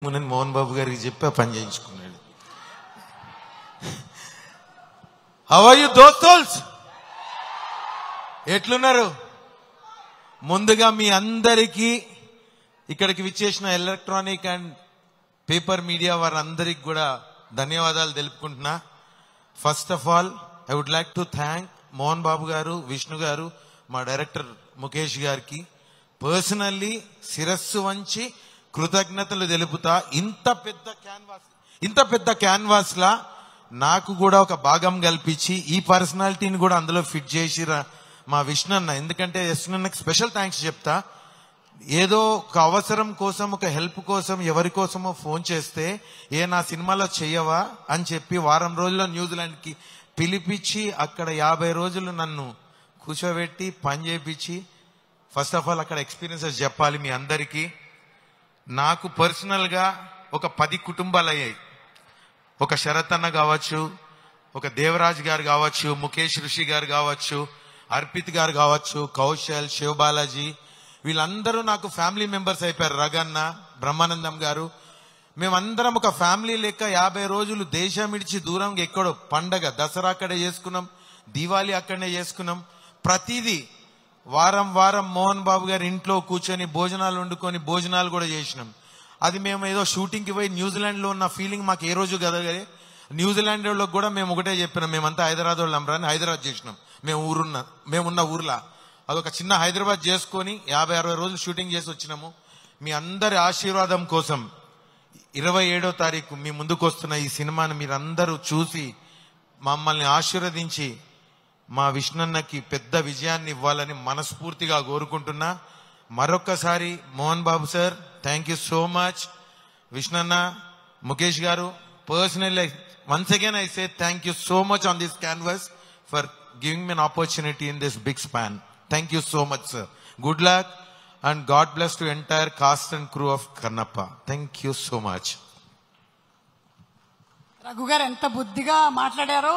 నేను మోహన్ బాబు గారికి చెప్పి పని చేయించుకున్నాడు. హౌ ఆర్ యు దోస్తోల్స్? ఎట్లున్నారు? ముందుగా మీ అందరికీ ఇక్కడికి విచ్చేసిన ఎలక్ట్రానిక్ అండ్ పేపర్ మీడియా వారందరికి కూడా ధన్యవాదాలు తెలుపుకుంటున్నా. First of all I would like to thank Mohan Babu garu, Vishnu గారు, మా డైరెక్టర్ ముఖేష్ గారికి పర్సనల్లీ శిరస్సు వంచి కృతజ్ఞతలు తెలుపుతా. ఇంత పెద్ద క్యాన్వాస్ లా నాకు కూడా ఒక భాగం కల్పించి ఈ పర్సనాలిటీని కూడా అందులో ఫిట్ చేసి మా విష్ణు అన్న, ఎందుకంటే విష్ణున్నకి స్పెషల్ థ్యాంక్స్ చెప్తా. ఏదో ఒక అవసరం కోసం, ఒక హెల్ప్ కోసం ఎవరి కోసమో ఫోన్ చేస్తే నా సినిమాలో చెయ్యవా అని చెప్పి వారం రోజుల్లో న్యూజిలాండ్కి పిలిపించి అక్కడ 50 రోజులు నన్ను కూర్చోబెట్టి పని చేయించి, ఫస్ట్ ఆఫ్ ఆల్ అక్కడ ఎక్స్పీరియన్సెస్ చెప్పాలి మీ అందరికీ. నాకు పర్సనల్ గా ఒక 10 కుటుంబాలు అయ్యాయి. ఒక శరత్ అన్న కావచ్చు, ఒక దేవరాజ్ గారు కావచ్చు, ముఖేష్ ఋషి గారు కావచ్చు, అర్పిత్ గారు కావచ్చు, కౌశల్, శివబాలాజీ, వీళ్ళందరూ నాకు ఫ్యామిలీ మెంబర్స్ అయిపోయారు. రగన్న, బ్రహ్మానందం గారు, మేమందరం ఒక ఫ్యామిలీ లెక్క 50 రోజులు దేశం ఇడిచి దూరంగా ఎక్కడో పండగ, దసరా అక్కడే చేసుకున్నాం, దీవాలి అక్కడనే చేసుకున్నాం. ప్రతిదీ వారం వారం మోహన్ బాబు గారి ఇంట్లో కూర్చొని భోజనాలు వండుకొని భోజనాలు కూడా చేసినాం. అది మేము ఏదో షూటింగ్ కి పోయి న్యూజిలాండ్ లో ఉన్న ఫీలింగ్ మాకు ఏ రోజు కదగలే. న్యూజిలాండ్ వాళ్ళకి కూడా మేము ఒకటే చెప్పినాం, మేమంతా హైదరాబాద్ వాళ్ళం రా అని హైదరాబాద్ చేసినాం. మేమున్న ఊర్లో అదొక చిన్న హైదరాబాద్ చేసుకొని 50-60 రోజులు షూటింగ్ చేసి వచ్చినాము. మీ అందరి ఆశీర్వాదం కోసం 27వ తారీఖు మీ ముందుకు వస్తున్న ఈ సినిమాను మీరందరూ చూసి మమ్మల్ని ఆశీర్వదించి మా విష్ణన్నకి పెద్ద విజయాన్ని ఇవ్వాలని మనస్ఫూర్తిగా కోరుకుంటున్నా. మరొక్కసారి Mohan Babu sir, thank you so much. విష్ణన్న, Mukesh garu, personally once again I say thank you so much on this canvas for giving me an opportunity in this big span. Thank you so much sir. Good luck and God bless to entire cast and crew of Kannappa. Thank you so much. Raghu garu ఎంత బుద్ధిగా మాట్లాడారో